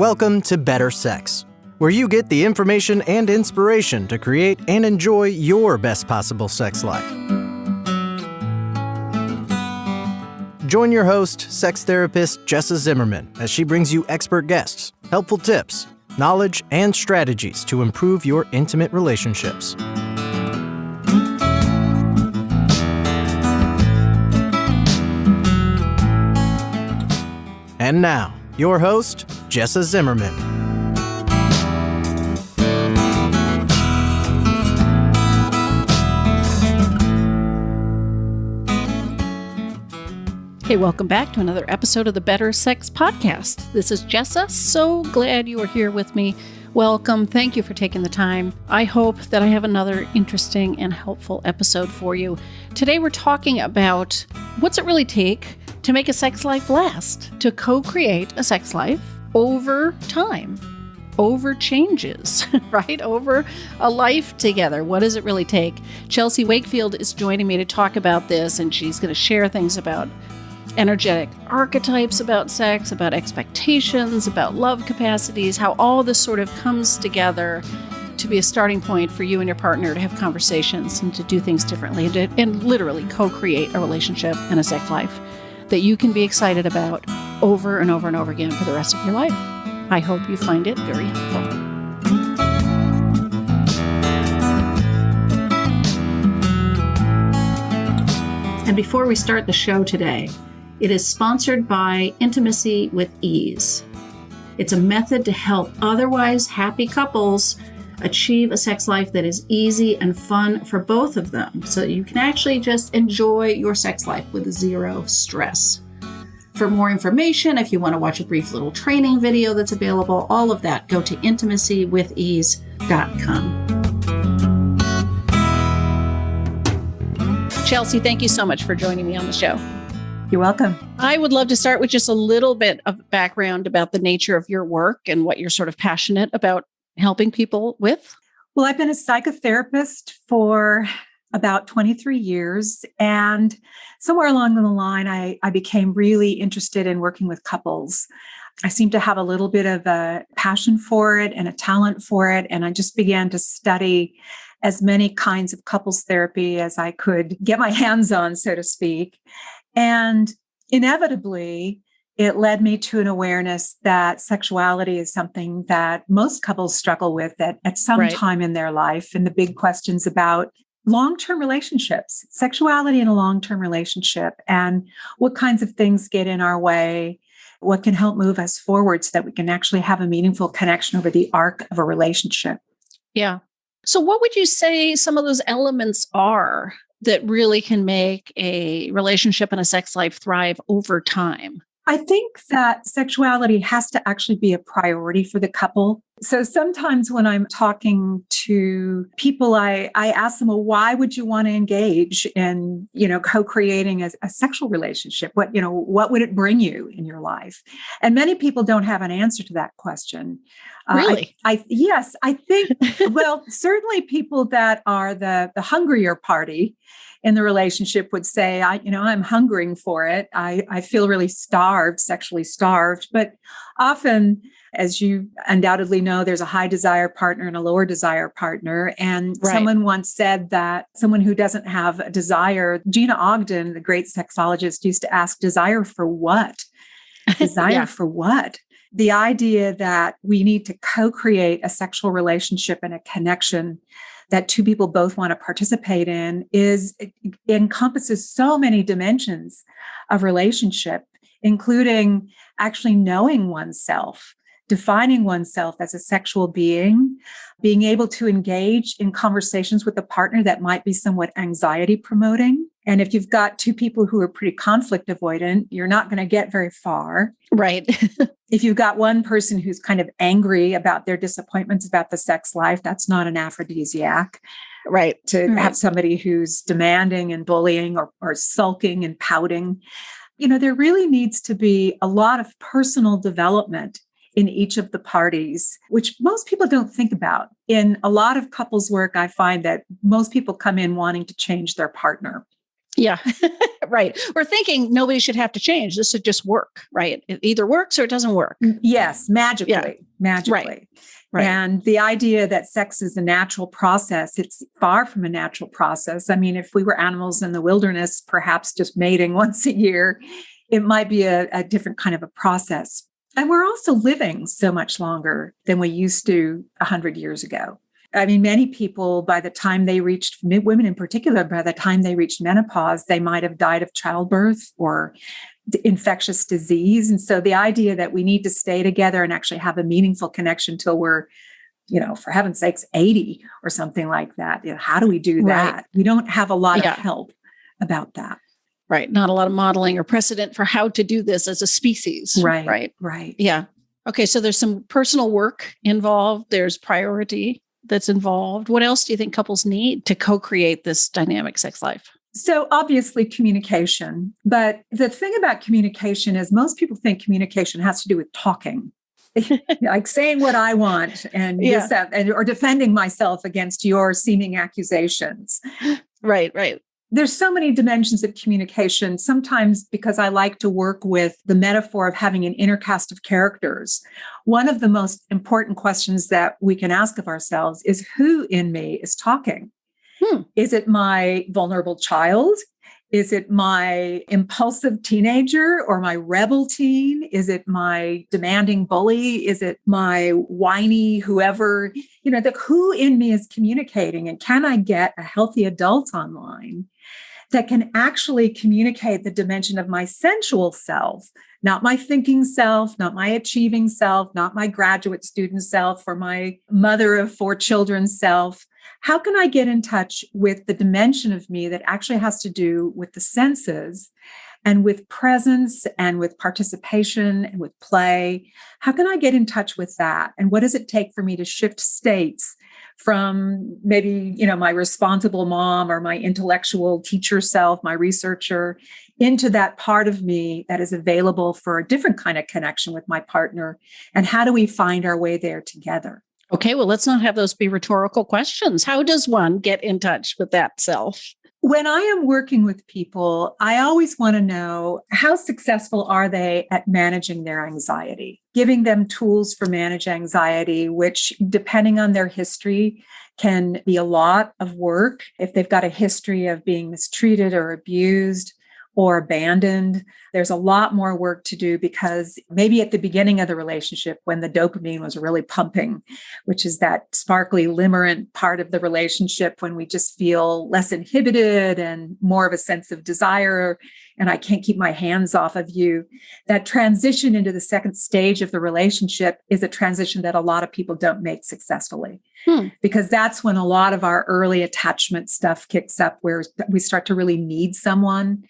Welcome to Better Sex, where you get the information and inspiration to create and enjoy your best possible sex life. Join your host, sex therapist Jessa Zimmerman, as she brings you expert guests, helpful tips, knowledge, and strategies to improve your intimate relationships. And now, your host, Jessa Zimmerman. Hey, welcome back to another episode of the Better Sex Podcast. This is Jessa. So glad you are here with me. Welcome. Thank you for taking the time. I hope that I have another interesting and helpful episode for you. Today we're talking about what's it really take to make a sex life last, to co-create a sex life over time, over changes, right? Over a life together. What does it really take? Chelsea Wakefield is joining me to talk about this, and she's going to share things about energetic archetypes about sex, about expectations, about love capacities, how all this sort of comes together to be a starting point for you and your partner to have conversations and to do things differently and literally co-create a relationship and a sex life that you can be excited about over and over and over again for the rest of your life. I hope you find it very helpful. And before we start the show today, it is sponsored by Intimacy with Ease. It's a method to help otherwise happy couples achieve a sex life that is easy and fun for both of them, so that you can actually just enjoy your sex life with zero stress. For more information, if you want to watch a brief little training video that's available, all of that, go to intimacywithease.com. Chelsea, thank you so much for joining me on the show. You're welcome. I would love to start with just a little bit of background about the nature of your work and what you're sort of passionate about helping people with. Well, I've been a psychotherapist for about 23 years. And somewhere along the line, I became really interested in working with couples. I seem to have a little bit of a passion for it and a talent for it. And I just began to study as many kinds of couples therapy as I could get my hands on, so to speak. And inevitably, it led me to an awareness that sexuality is something that most couples struggle with at some time in their life. And the big questions about long-term relationships, sexuality in a long-term relationship, and what kinds of things get in our way, what can help move us forward so that we can actually have a meaningful connection over the arc of a relationship. Yeah. So what would you say some of those elements are that really can make a relationship and a sex life thrive over time? I think that sexuality has to actually be a priority for the couple. So sometimes when I'm talking to people, I ask them, well, why would you want to engage in, co-creating a sexual relationship? What would it bring you in your life? And many people don't have an answer to that question. Really? Yes, I think, well, certainly people that are the hungrier party in the relationship would say, I'm hungering for it. I feel really starved, sexually starved. But often, as you undoubtedly know, there's a high desire partner and a lower desire partner. And someone once said that someone who doesn't have a desire, Gina Ogden, the great sexologist, used to ask, desire for what? Desire for what? The idea that we need to co-create a sexual relationship and a connection that two people both want to participate in encompasses so many dimensions of relationship, including actually knowing oneself, defining oneself as a sexual being, being able to engage in conversations with a partner that might be somewhat anxiety promoting. And if you've got two people who are pretty conflict avoidant, you're not going to get very far. Right. If you've got one person who's kind of angry about their disappointments about the sex life, that's not an aphrodisiac. Right. To have somebody who's demanding and bullying or sulking and pouting. There really needs to be a lot of personal development in each of the parties, which most people don't think about. In a lot of couples work, I find that most people come in wanting to change their partner. Yeah, right. We're thinking nobody should have to change. This should just work, right? It either works or it doesn't work. Yes, magically, Yeah. magically. Right. And the idea that sex is a natural process, it's far from a natural process. I mean, if we were animals in the wilderness, perhaps just mating once a year, it might be a different kind of a process. And we're also living so much longer than we used to 100 years ago. I mean, many people, by the time they reached, women in particular, by the time they reached menopause, they might have died of childbirth or infectious disease. And so the idea that we need to stay together and actually have a meaningful connection till we're, for heaven's sakes, 80 or something like that. How do we do that? Right. We don't have a lot of help about that. Right. Not a lot of modeling or precedent for how to do this as a species. Right. Yeah. Okay. So there's some personal work involved. There's priority that's involved. What else do you think couples need to co-create this dynamic sex life? So obviously communication, but the thing about communication is most people think communication has to do with talking, like saying what I want and or defending myself against your seeming accusations. Right. There's so many dimensions of communication, sometimes because I like to work with the metaphor of having an inner cast of characters. One of the most important questions that we can ask of ourselves is who in me is talking? Is it my vulnerable child? Is it my impulsive teenager or my rebel teen? Is it my demanding bully? Is it my whiny whoever? Who in me is communicating? And can I get a healthy adult online that can actually communicate the dimension of my sensual self, not my thinking self, not my achieving self, not my graduate student self or my mother of 4 children self? How can I get in touch with the dimension of me that actually has to do with the senses and with presence and with participation and with play? How can I get in touch with that? And what does it take for me to shift states from maybe, my responsible mom or my intellectual teacher self, my researcher, into that part of me that is available for a different kind of connection with my partner? And how do we find our way there together? Okay, well, let's not have those be rhetorical questions. How does one get in touch with that self? When I am working with people, I always want to know how successful are they at managing their anxiety, giving them tools for manage anxiety, which depending on their history can be a lot of work. If they've got a history of being mistreated or abused or abandoned, there's a lot more work to do because maybe at the beginning of the relationship when the dopamine was really pumping, which is that sparkly limerent part of the relationship when we just feel less inhibited and more of a sense of desire and I can't keep my hands off of you. That transition into the second stage of the relationship is a transition that a lot of people don't make successfully. Because that's when a lot of our early attachment stuff kicks up where we start to really need someone.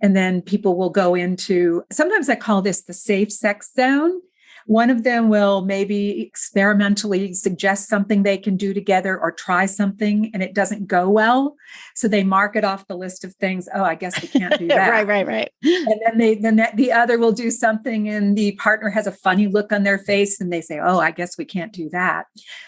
And then people will go into, sometimes I call this the safe sex zone. One of them will maybe experimentally suggest something they can do together or try something and it doesn't go well. So they mark it off the list of things. Oh, I guess we can't do that. Right. And then the other will do something and the partner has a funny look on their face and they say, oh, I guess we can't do that.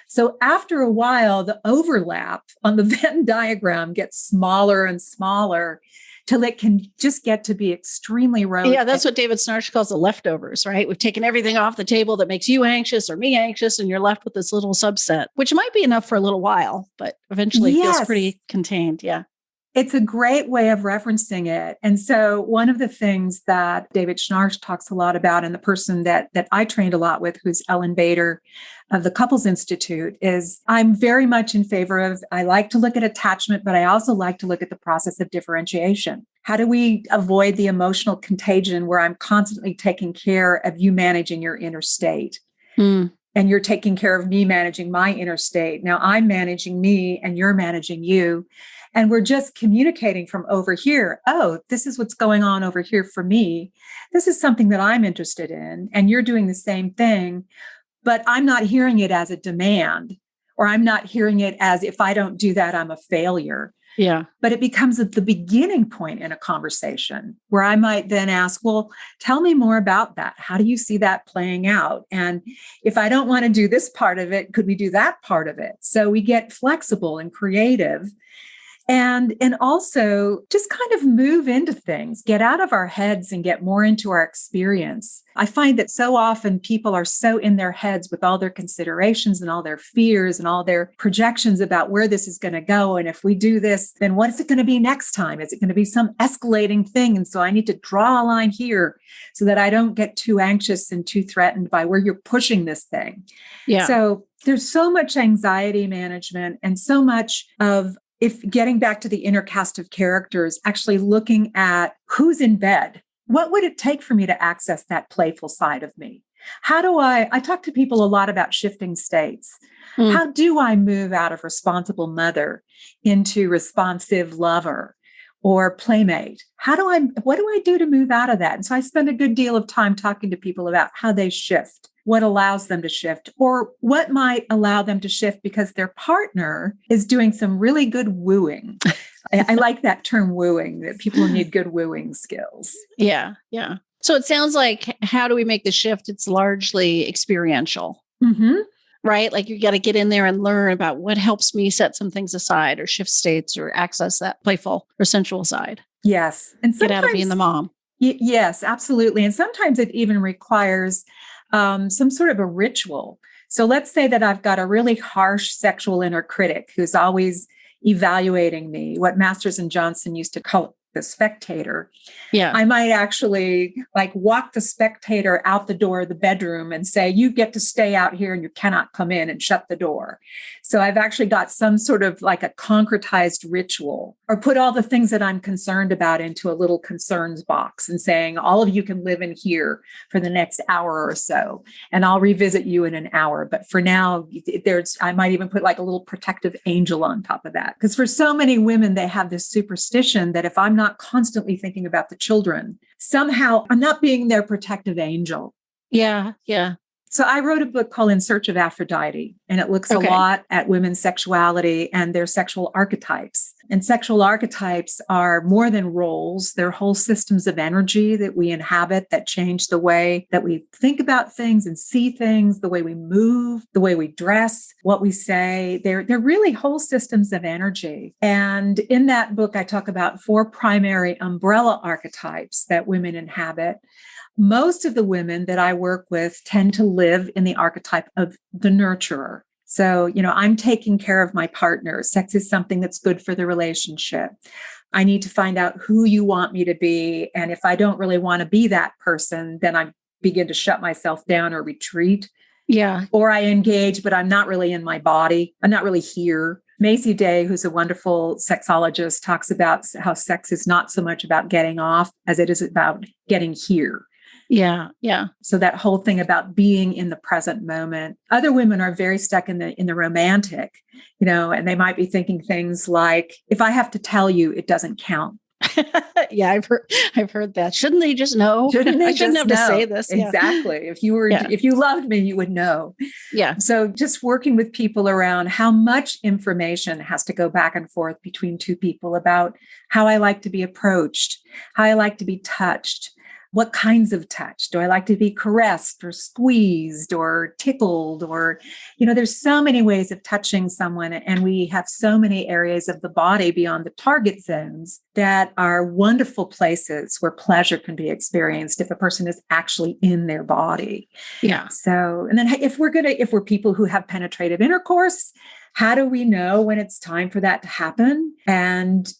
So after a while, the overlap on the Venn diagram gets smaller and smaller till it can just get to be extremely rote. Yeah, that's what David Snarch calls the leftovers, right? We've taken everything off the table that makes you anxious or me anxious, and you're left with this little subset, which might be enough for a little while, but eventually it feels pretty contained. Yeah. It's a great way of referencing it. And so one of the things that David Schnarch talks a lot about, and the person that I trained a lot with, who's Ellen Bader of the Couples Institute, is I'm very much in favor of, I like to look at attachment, but I also like to look at the process of differentiation. How do we avoid the emotional contagion where I'm constantly taking care of you managing your inner state? And you're taking care of me managing my inner state. Now I'm managing me and you're managing you. And we're just communicating from over here. Oh, this is what's going on over here for me. This is something that I'm interested in. And you're doing the same thing, but I'm not hearing it as a demand, or I'm not hearing it as if I don't do that, I'm a failure. Yeah. But it becomes at the beginning point in a conversation where I might then ask, well, tell me more about that. How do you see that playing out? And if I don't want to do this part of it, could we do that part of it? So we get flexible and creative. And also just kind of move into things, get out of our heads and get more into our experience. I find that so often people are so in their heads with all their considerations and all their fears and all their projections about where this is going to go. And if we do this, then what is it going to be next time? Is it going to be some escalating thing? And so I need to draw a line here so that I don't get too anxious and too threatened by where you're pushing this thing. Yeah. So there's so much anxiety management and so much of, if getting back to the inner cast of characters, actually looking at who's in bed. What would it take for me to access that playful side of me? How do I talk to people a lot about shifting states. How do I move out of responsible mother into responsive lover or playmate? What do I do to move out of that? And so I spend a good deal of time talking to people about how they shift, what allows them to shift, or what might allow them to shift because their partner is doing some really good wooing. I like that term wooing, that people need good wooing skills. Yeah. Yeah. So it sounds like, how do we make the shift? It's largely experiential, right? Like you got to get in there and learn about what helps me set some things aside or shift states or access that playful or sensual side. Yes. And get out of being the mom. Yes, absolutely. And sometimes it even requires some sort of a ritual. So let's say that I've got a really harsh sexual inner critic who's always evaluating me, what Masters and Johnson used to call the spectator. Yeah. I might actually walk the spectator out the door of the bedroom and say, you get to stay out here and you cannot come in, and shut the door. So I've actually got some sort of a concretized ritual, or put all the things that I'm concerned about into a little concerns box and saying, all of you can live in here for the next hour or so, and I'll revisit you in an hour. But for now, I might even put a little protective angel on top of that. Because for so many women, they have this superstition that if I'm not constantly thinking about the children, somehow I'm not being their protective angel. Yeah. Yeah. So I wrote a book called In Search of Aphrodite, and it looks a lot at women's sexuality and their sexual archetypes. And sexual archetypes are more than roles. They're whole systems of energy that we inhabit that change the way that we think about things and see things, the way we move, the way we dress, what we say. They're really whole systems of energy. And in that book, I talk about 4 primary umbrella archetypes that women inhabit. Most of the women that I work with tend to live in the archetype of the nurturer. So, I'm taking care of my partner. Sex is something that's good for the relationship. I need to find out who you want me to be. And if I don't really want to be that person, then I begin to shut myself down or retreat. Yeah. Or I engage, but I'm not really in my body. I'm not really here. Macy Day, who's a wonderful sexologist, talks about how sex is not so much about getting off as it is about getting here. Yeah. Yeah. So that whole thing about being in the present moment. Other women are very stuck in the romantic, and they might be thinking things like, if I have to tell you, it doesn't count. Yeah, I've heard that. Shouldn't they just know? I shouldn't have to say this. Exactly. Yeah. If you loved me, you would know. Yeah. So just working with people around how much information has to go back and forth between two people about how I like to be approached, how I like to be touched. What kinds of touch? Do I like to be caressed or squeezed or tickled? Or, there's so many ways of touching someone, and we have so many areas of the body beyond the target zones that are wonderful places where pleasure can be experienced if a person is actually in their body. Yeah. So, and then if we're people who have penetrative intercourse, how do we know when it's time for that to happen? And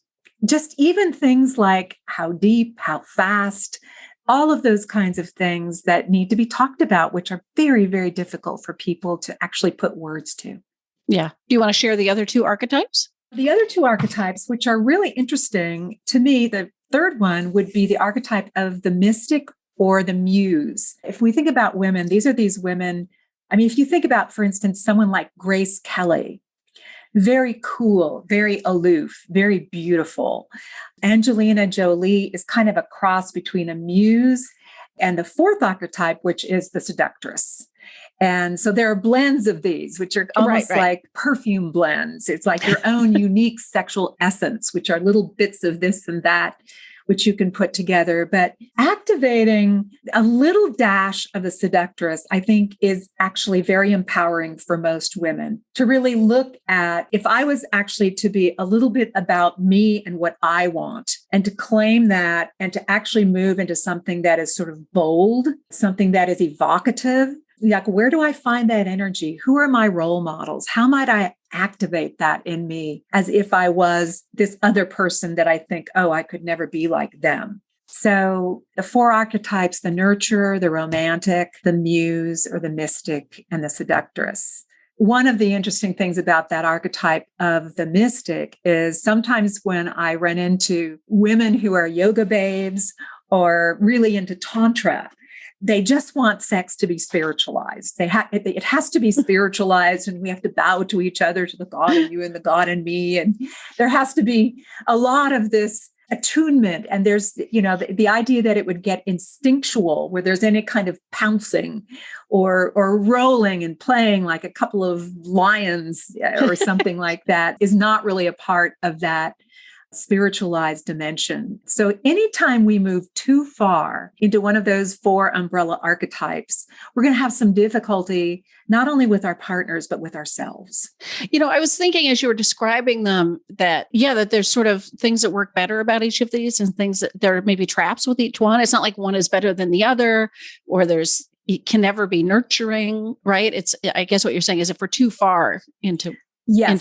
just even things like how deep, how fast, all of those kinds of things that need to be talked about, which are very, very difficult for people to actually put words to. Yeah. Do you want to share the other 2 archetypes? The other 2 archetypes, which are really interesting to me, the third one would be the archetype of the mystic or the muse. If we think about women, these are these women. If you think about, for instance, someone like Grace Kelly, very cool, very aloof, very beautiful. Angelina Jolie is kind of a cross between a muse and the 4th archetype, which is the seductress. And so there are blends of these, which are almost like perfume blends. It's like your own unique sexual essence, which are little bits of this and that, which you can put together. But activating a little dash of the seductress, I think, is actually very empowering for most women to really look at, if I was actually to be a little bit about me and what I want, and to claim that and to actually move into something that is sort of bold, something that is evocative. Like, where do I find that energy? Who are my role models? How might I activate that in me as if I was this other person that I think, oh, I could never be like them? So the 4 archetypes: the nurturer, the romantic, the muse or the mystic, and the seductress. One of the interesting things about that archetype of the mystic is sometimes when I run into women who are yoga babes or really into Tantra, they just want sex to be spiritualized. It has to be spiritualized, and we have to bow to each other, to the God in you and the God in me. And there has to be a lot of this attunement. And there's, the idea that it would get instinctual, where there's any kind of pouncing or rolling and playing like a couple of lions or something like that, is not really a part of that spiritualized dimension. So anytime we move too far into one of those 4 umbrella archetypes, we're going to have some difficulty, not only with our partners, but with ourselves. I was thinking as you were describing them that there's sort of things that work better about each of these and things that there may be traps with each one. It's not like one is better than the other, or it can never be nurturing, right? I guess what you're saying is if we're too far into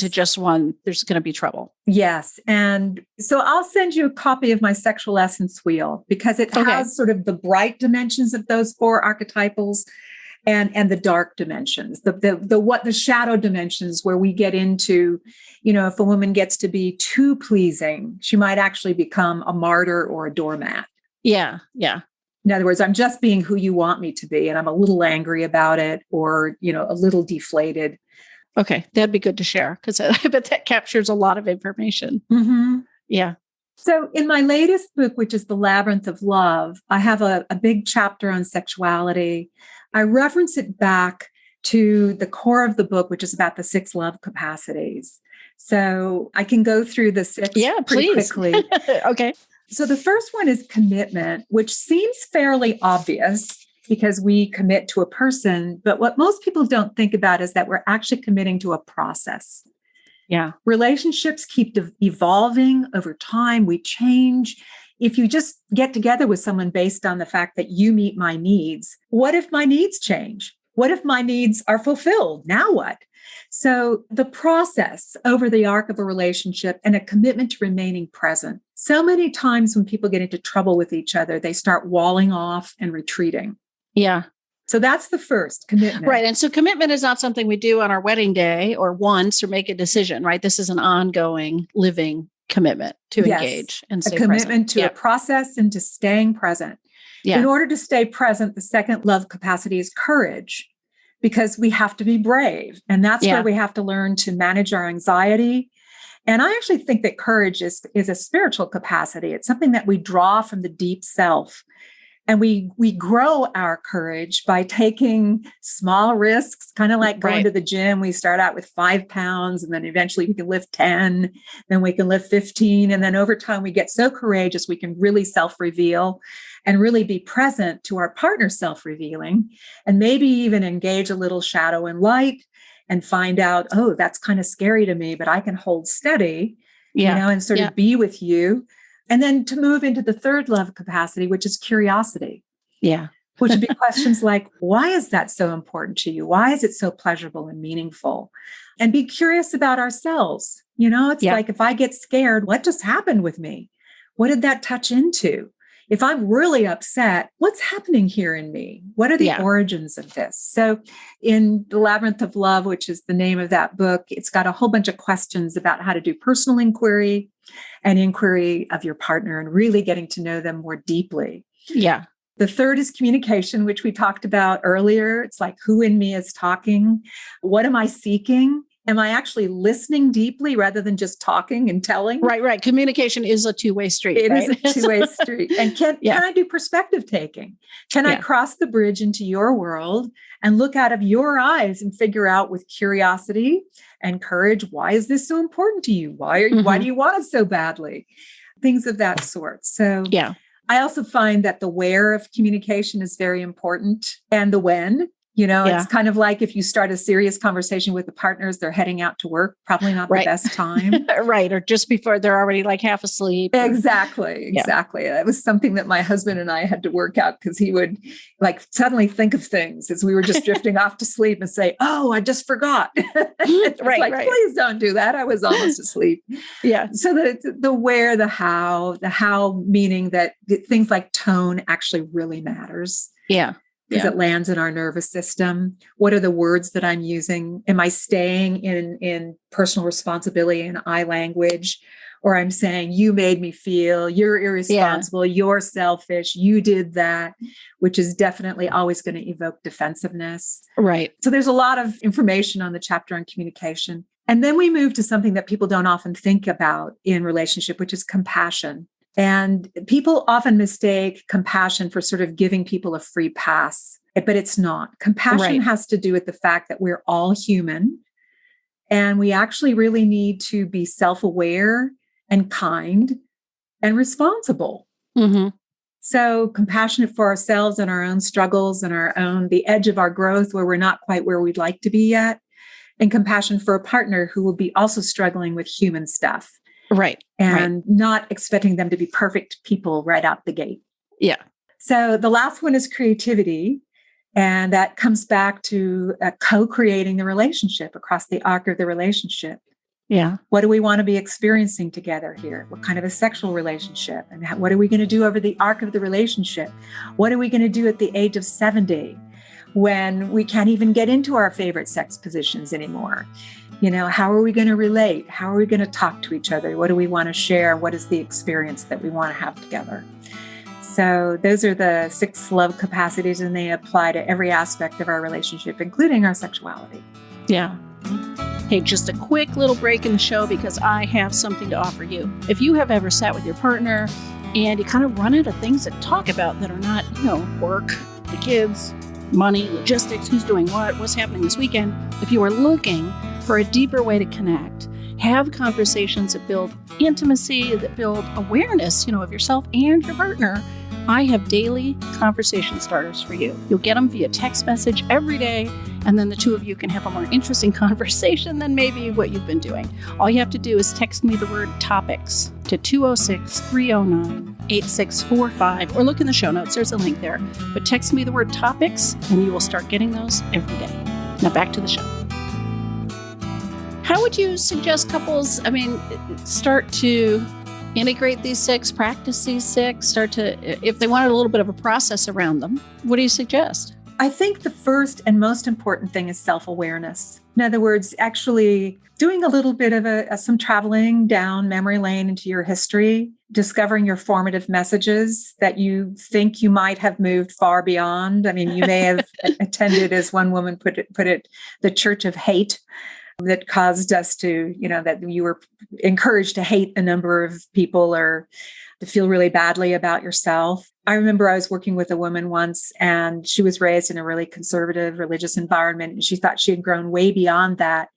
just one, there's going to be trouble. Yes. And so I'll send you a copy of my sexual essence wheel, because it has sort of the bright dimensions of those 4 archetypals and the dark dimensions, the shadow dimensions, where we get into, if a woman gets to be too pleasing, she might actually become a martyr or a doormat. Yeah. Yeah. In other words, I'm just being who you want me to be, and I'm a little angry about it, or, a little deflated. Okay, that'd be good to share, because I bet that captures a lot of information. Mm-hmm. Yeah. So in my latest book, which is The Labyrinth of Love, I have a big chapter on sexuality. I reference it back to the core of the book, which is about the 6 love capacities. So I can go through the 6 pretty quickly. Okay. So the first one is commitment, which seems fairly obvious, because we commit to a person. But what most people don't think about is that we're actually committing to a process. Yeah. Relationships keep evolving over time. We change. If you just get together with someone based on the fact that you meet my needs, what if my needs change? What if my needs are fulfilled? Now what? So the process over the arc of a relationship and a commitment to remaining present. So many times when people get into trouble with each other, they start walling off and retreating. Yeah. So that's the first, commitment. Right. And so commitment is not something we do on our wedding day or once or make a decision, right? This is an ongoing living commitment to engage and stay present. A commitment to a process and to staying present. Yeah. In order to stay present, the second love capacity is courage, because we have to be brave. And that's where we have to learn to manage our anxiety. And I actually think that courage is a spiritual capacity. It's something that we draw from the deep self. And we grow our courage by taking small risks, kind of like going to the gym. We start out with 5 pounds, and then eventually we can lift 10, then we can lift 15. And then over time, we get so courageous, we can really self-reveal and really be present to our partner self-revealing, and maybe even engage a little shadow and light and find out, oh, that's kind of scary to me, but I can hold steady, and sort of be with you. And then to move into the third love capacity, which is curiosity. Yeah. Which would be questions like, why is that so important to you? Why is it so pleasurable and meaningful? And be curious about ourselves. It's like, if I get scared, what just happened with me? What did that touch into? If I'm really upset, what's happening here in me? What are the origins of this? So in The Labyrinth of Love, which is the name of that book, it's got a whole bunch of questions about how to do personal inquiry and inquiry of your partner and really getting to know them more deeply. Yeah. The third is communication, which we talked about earlier. It's like, who in me is talking? What am I seeking? Am I actually listening deeply rather than just talking and telling? Right. Communication is a two-way street. It is a two-way street. And can I do perspective taking? Can I cross the bridge into your world and look out of your eyes and figure out with curiosity and courage, why is this so important to you? Why do you want it so badly? things of that sort. So Yeah. I also find that the where of communication is very important, and the when. It's kind of like if you start a serious conversation with the partners, they're heading out to work, probably not the best time. Right. Or just before they're already like half asleep. Exactly. That was something that my husband and I had to work out, because he would like suddenly think of things as we were just drifting off to sleep and say, "Oh, I just forgot." Right. Please don't do that. I was almost asleep. Yeah. So the where, the how meaning that things like tone actually really matters. Yeah. Because it lands in our nervous system. What are the words that I'm using? Am I staying in personal responsibility and I language? Or I'm saying, you made me feel, you're irresponsible, you're selfish, you did that, which is definitely always going to evoke defensiveness. Right. So there's a lot of information on the chapter on communication. And then we move to something that people don't often think about in relationship, which is compassion. And people often mistake compassion for sort of giving people a free pass, but it's not. Compassion has to do with the fact that we're all human, and we actually really need to be self-aware and kind and responsible. Mm-hmm. So compassionate for ourselves and our own struggles and the edge of our growth where we're not quite where we'd like to be yet, and compassion for a partner who will be also struggling with human stuff. Right. And not expecting them to be perfect people right out the gate. Yeah. So the last one is creativity. And that comes back to co-creating the relationship across the arc of the relationship. Yeah. What do we want to be experiencing together here? What kind of a sexual relationship? And what are we going to do over the arc of the relationship? What are we going to do at the age of 70 when we can't even get into our favorite sex positions anymore? How are we going to relate? How are we going to talk to each other? What do we want to share? What is the experience that we want to have together? So those are the 6 love capacities, and they apply to every aspect of our relationship, including our sexuality. Yeah. Hey, just a quick little break in the show because I have something to offer you. If you have ever sat with your partner and you kind of run out of things to talk about that are not, work, the kids, money, logistics, who's doing what's happening this weekend, if you are looking for a deeper way to connect, have conversations that build intimacy, that build awareness, of yourself and your partner, I have daily conversation starters for you. You'll get them via text message every day, and then the two of you can have a more interesting conversation than maybe what you've been doing. All you have to do is text me the word topics to 206-309-8645, or look in the show notes. There's a link there. But text me the word topics, and you will start getting those every day. Now back to the show. How would you suggest couples, start to integrate these 6, practice these 6, start to, if they wanted a little bit of a process around them, what do you suggest? I think the first and most important thing is self-awareness. In other words, actually doing a little bit of some traveling down memory lane into your history, discovering your formative messages that you think you might have moved far beyond. You may have attended, as one woman put it, the church of hate, that caused us to, that you were encouraged to hate a number of people or to feel really badly about yourself. I remember I was working with a woman once, and she was raised in a really conservative religious environment, and she thought she had grown way beyond that.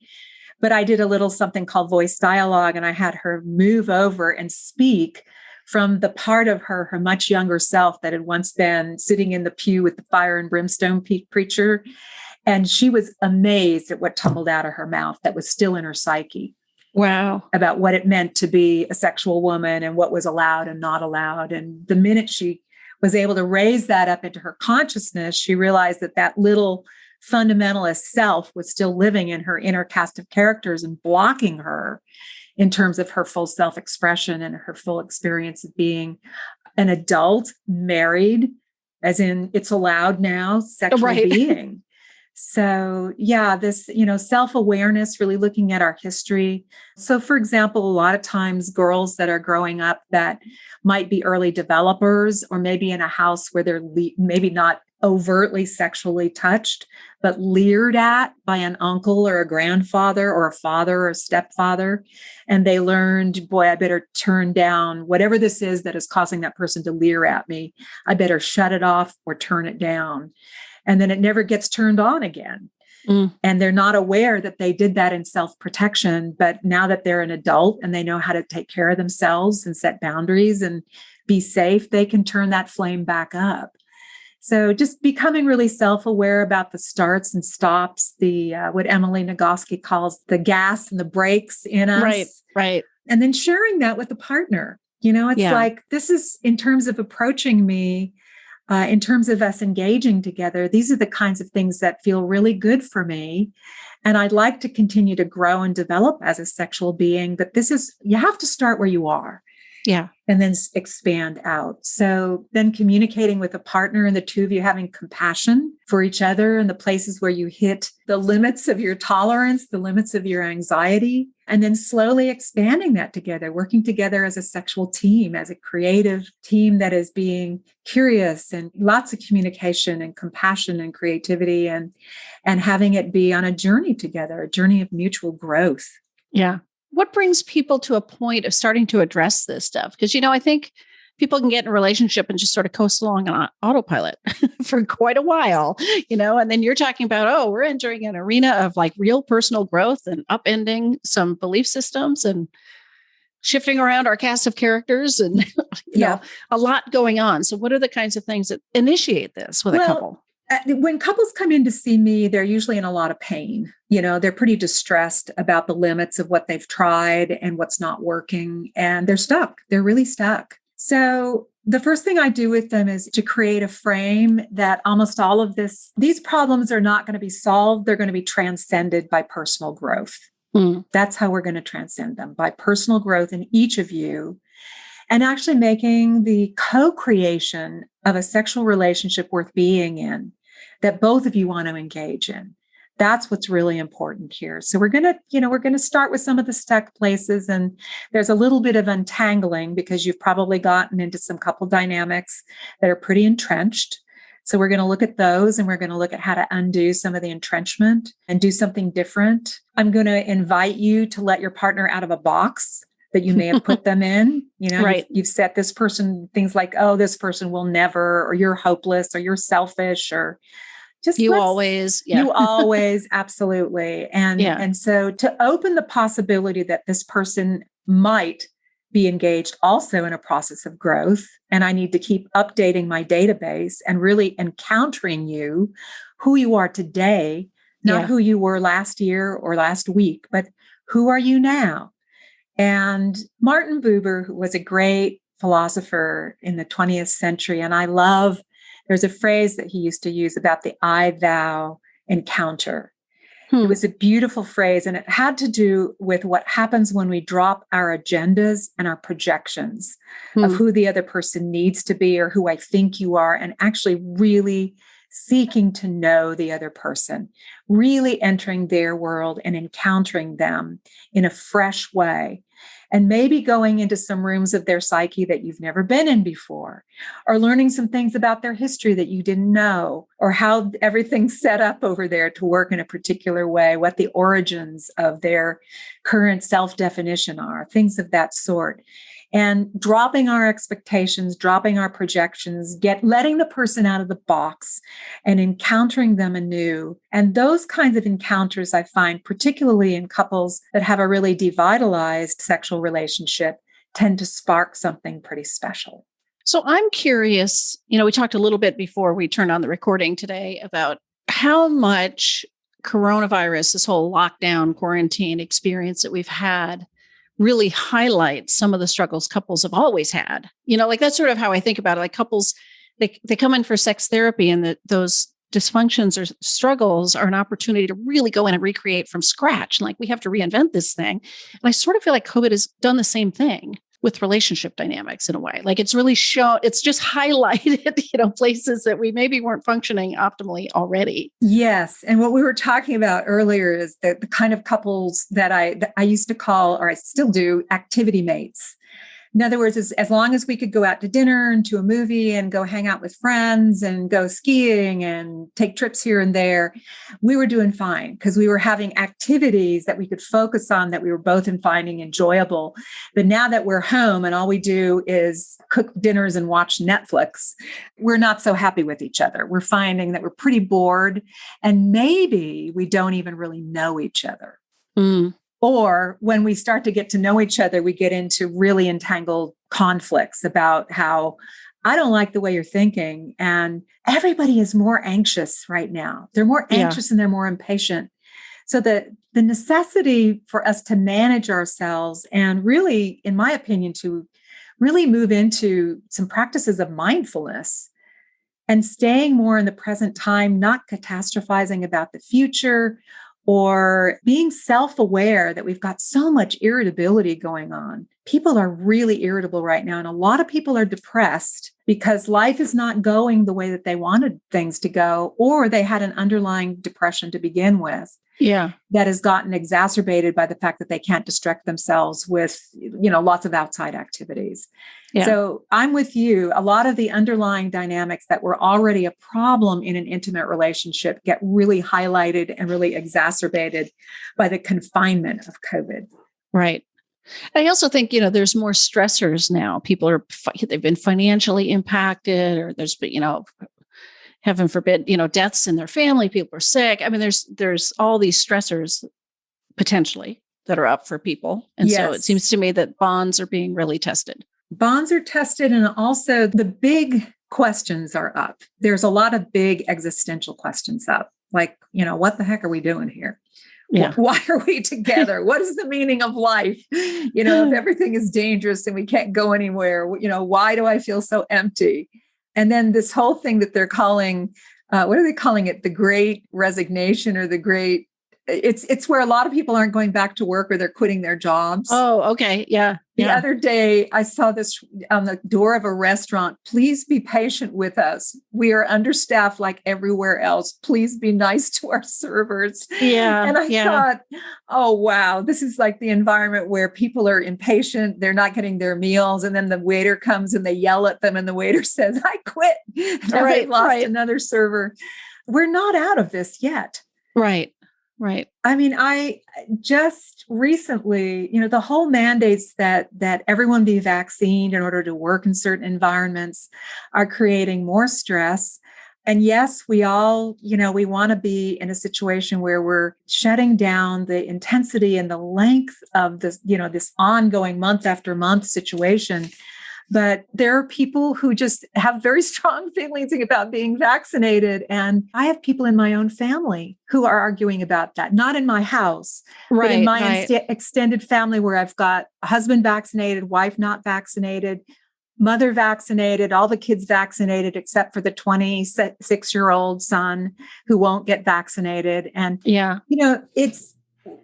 But I did a little something called voice dialogue, and I had her move over and speak from the part of her much younger self that had once been sitting in the pew with the fire and brimstone preacher. And she was amazed at what tumbled out of her mouth that was still in her psyche. Wow. About what it meant to be a sexual woman and what was allowed and not allowed. And the minute she was able to raise that up into her consciousness, she realized that little fundamentalist self was still living in her inner cast of characters and blocking her in terms of her full self-expression and her full experience of being an adult, married, as in it's allowed now, sexual being. So this, self-awareness, really looking at our history. So for example, a lot of times girls that are growing up that might be early developers, or maybe in a house where they're maybe not overtly sexually touched, but leered at by an uncle or a grandfather or a father or a stepfather. And they learned, boy, I better turn down whatever this is that is causing that person to leer at me. I better shut it off or turn it down. And then it never gets turned on again. Mm. And they're not aware that they did that in self-protection. But now that they're an adult and they know how to take care of themselves and set boundaries and be safe, they can turn that flame back up. So just becoming really self-aware about the starts and stops, the what Emily Nagoski calls the gas and the brakes in us. Right, right. And then sharing that with a partner. It's like, this is in terms of approaching me, in terms of us engaging together, these are the kinds of things that feel really good for me. And I'd like to continue to grow and develop as a sexual being. But you have to start where you are. Yeah. And then expand out. So then communicating with a partner and the two of you having compassion for each other and the places where you hit the limits of your tolerance, the limits of your anxiety, and then slowly expanding that together, working together as a sexual team, as a creative team that is being curious and lots of communication and compassion and creativity and having it be on a journey together, a journey of mutual growth. Yeah. What brings people to a point of starting to address this stuff? Because, I think people can get in a relationship and just sort of coast along on autopilot for quite a while, and then you're talking about, we're entering an arena of like real personal growth and upending some belief systems and shifting around our cast of characters and, a lot going on. So what are the kinds of things that initiate this with a couple? When couples come in to see me, they're usually in a lot of pain. They're pretty distressed about the limits of what they've tried and what's not working. And they're stuck. They're really stuck. So the first thing I do with them is to create a frame that almost all of these problems are not going to be solved. They're going to be transcended by personal growth. Mm. That's how we're going to transcend them, by personal growth in each of you. And actually making the co-creation of a sexual relationship worth being in, that both of you want to engage in. That's what's really important here. So we're going to start with some of the stuck places, and there's a little bit of untangling because you've probably gotten into some couple dynamics that are pretty entrenched. So we're going to look at those, and we're going to look at how to undo some of the entrenchment and do something different. I'm going to invite you to let your partner out of a box that you may have put them in. Right. You've set this person things like, this person will never, or you're hopeless, or you're selfish, or just you always, absolutely. And so to open the possibility that this person might be engaged also in a process of growth, and I need to keep updating my database and really encountering you, who you are today, not who you were last year or last week, but who are you now? And Martin Buber, who was a great philosopher in the 20th century, and there's a phrase that he used to use about the I-thou encounter. It was a beautiful phrase, and it had to do with what happens when we drop our agendas and our projections of who the other person needs to be or who I think you are, and actually really seeking to know the other person, really entering their world and encountering them in a fresh way. And maybe going into some rooms of their psyche that you've never been in before, or learning some things about their history that you didn't know, or how everything's set up over there to work in a particular way, what the origins of their current self-definition are, things of that sort. And dropping our expectations, dropping our projections, letting the person out of the box and encountering them anew. And those kinds of encounters I find, particularly in couples that have a really devitalized sexual relationship, tend to spark something pretty special. So I'm curious, we talked a little bit before we turned on the recording today about how much coronavirus, this whole lockdown quarantine experience that we've had, really highlights some of the struggles couples have always had. That's sort of how I think about it. Like couples, they come in for sex therapy, and those dysfunctions or struggles are an opportunity to really go in and recreate from scratch. And we have to reinvent this thing. And I sort of feel like COVID has done the same thing with relationship dynamics in a way. It's really it's just highlighted, places that we maybe weren't functioning optimally already. Yes. And what we were talking about earlier is the kind of couples that I used to call, or I still do, activity mates. In other words, as long as we could go out to dinner and to a movie and go hang out with friends and go skiing and take trips here and there, we were doing fine because we were having activities that we could focus on that we were both finding enjoyable. But now that we're home and all we do is cook dinners and watch Netflix, we're not so happy with each other. We're finding that we're pretty bored and maybe we don't even really know each other. Mm. Or when we start to get to know each other, we get into really entangled conflicts about how I don't like the way you're thinking. And everybody is more anxious right now. They're more anxious and they're more impatient. So the necessity for us to manage ourselves and really, in my opinion, to really move into some practices of mindfulness and staying more in the present time, not catastrophizing about the future, or being self-aware that we've got so much irritability going on. People are really irritable right now. And a lot of people are depressed because life is not going the way that they wanted things to go, or they had an underlying depression to begin with. Yeah. That has gotten exacerbated by the fact that they can't distract themselves with, lots of outside activities. Yeah. So I'm with you. A lot of the underlying dynamics that were already a problem in an intimate relationship get really highlighted and really exacerbated by the confinement of COVID. Right. I also think, there's more stressors now. People they've been financially impacted, or there's been, heaven forbid, deaths in their family, people are sick. I mean, there's all these stressors potentially that are up for people. And so it seems to me that bonds are being really tested. Bonds are tested, and also the big questions are up. There's a lot of big existential questions up, like, what the heck are we doing here? Yeah. Why are we together? What is the meaning of life? If everything is dangerous and we can't go anywhere, why do I feel so empty? And then this whole thing that they're calling, what are they calling it? The Great Resignation, or the Great, it's where a lot of people aren't going back to work or they're quitting their jobs. Oh, okay. Yeah. The other day, I saw this on the door of a restaurant. Please be patient with us. We are understaffed like everywhere else. Please be nice to our servers. Yeah. And I thought, oh, wow, this is like the environment where people are impatient. They're not getting their meals. And then the waiter comes and they yell at them. And the waiter says, I quit. And they lost another server. We're not out of this yet. Right. Right. I mean, I just recently, the whole mandates that everyone be vaccinated in order to work in certain environments are creating more stress. And yes, we all, we want to be in a situation where we're shutting down the intensity and the length of this, this ongoing month after month situation. But there are people who just have very strong feelings about being vaccinated. And I have people in my own family who are arguing about that, not in my house, but in my extended family, where I've got a husband vaccinated, wife not vaccinated, mother vaccinated, all the kids vaccinated, except for the 26-year-old son who won't get vaccinated. And,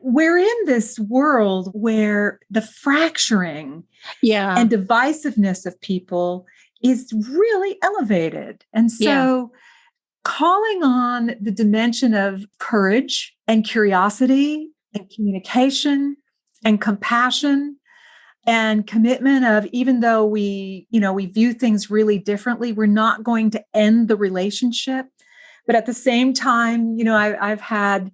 we're in this world where the fracturing and divisiveness of people is really elevated. And so calling on the dimension of courage and curiosity and communication and compassion and commitment of, even though we view things really differently, we're not going to end the relationship. But at the same time, I've had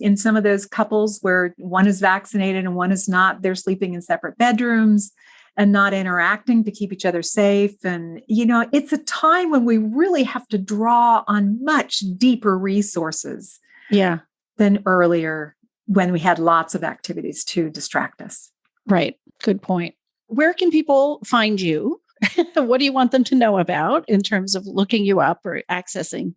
in some of those couples where one is vaccinated and one is not, they're sleeping in separate bedrooms and not interacting to keep each other safe. And, it's a time when we really have to draw on much deeper resources than earlier, when we had lots of activities to distract us. Right. Good point. Where can people find you? What do you want them to know about in terms of looking you up or accessing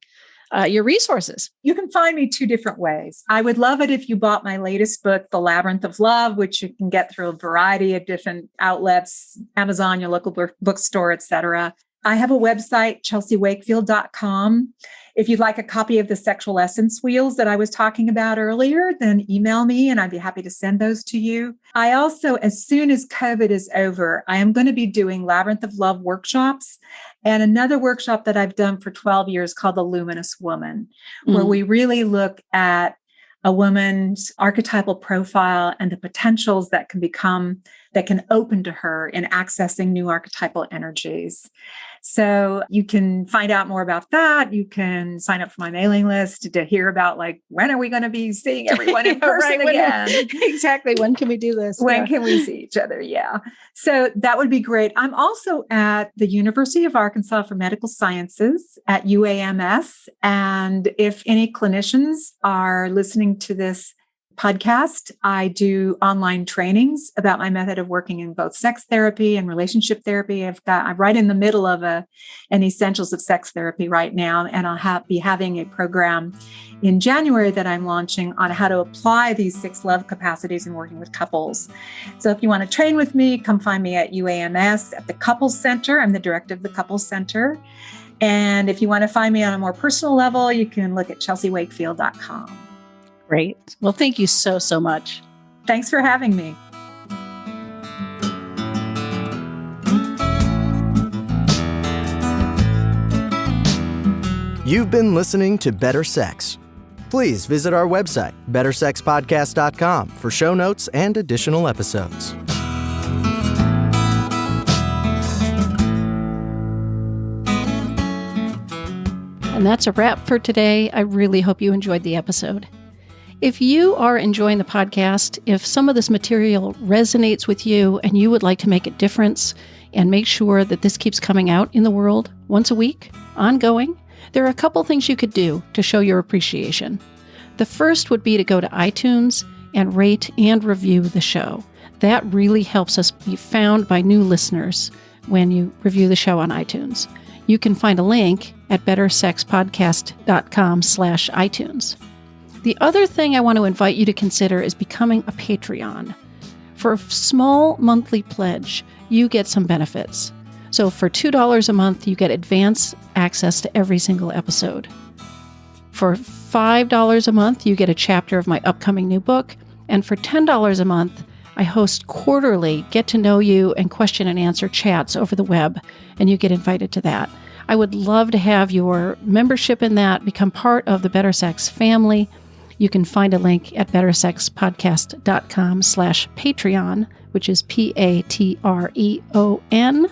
your resources? You can find me two different ways. I would love it if you bought my latest book, The Labyrinth of Love, which you can get through a variety of different outlets, Amazon, your local bookstore, etc. I have a website, chelseawakefield.com. If you'd like a copy of the Sexual Essence Wheels that I was talking about earlier, then email me and I'd be happy to send those to you. I also, as soon as COVID is over, I am going to be doing Labyrinth of Love workshops and another workshop that I've done for 12 years called The Luminous Woman, where we really look at a woman's archetypal profile and the potentials that can become that can open to her in accessing new archetypal energies. So you can find out more about that. You can sign up for my mailing list to hear about, like, when are we going to be seeing everyone in person again? Exactly. When can we do this? When can we see each other? Yeah. So that would be great. I'm also at the University of Arkansas for Medical Sciences at UAMS. And if any clinicians are listening to this podcast, I do online trainings about my method of working in both sex therapy and relationship therapy. I'm right in the middle of an Essentials of Sex Therapy right now, and I'll be having a program in January that I'm launching on how to apply these 6 love capacities in working with couples. So if you want to train with me, come find me at UAMS at the Couples Center. I'm the director of the Couples Center. And if you want to find me on a more personal level, you can look at chelseawakefield.com. Great. Well, thank you so, so much. Thanks for having me. You've been listening to Better Sex. Please visit our website, bettersexpodcast.com, for show notes and additional episodes. And that's a wrap for today. I really hope you enjoyed the episode. If you are enjoying the podcast, if some of this material resonates with you and you would like to make a difference and make sure that this keeps coming out in the world once a week, ongoing, there are a couple things you could do to show your appreciation. The first would be to go to iTunes and rate and review the show. That really helps us be found by new listeners when you review the show on iTunes. You can find a link at bettersexpodcast.com/iTunes. The other thing I want to invite you to consider is becoming a Patreon. For a small monthly pledge, you get some benefits. So for $2 a month, you get advance access to every single episode. For $5 a month, you get a chapter of my upcoming new book. And for $10 a month, I host quarterly get-to-know-you and question-and-answer chats over the web, and you get invited to that. I would love to have your membership in that, become part of the Better Sex family. You can find a link at bettersexpodcast.com/Patreon, which is Patreon.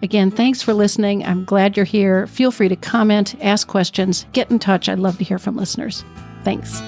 Again, thanks for listening. I'm glad you're here. Feel free to comment, ask questions, get in touch. I'd love to hear from listeners. Thanks.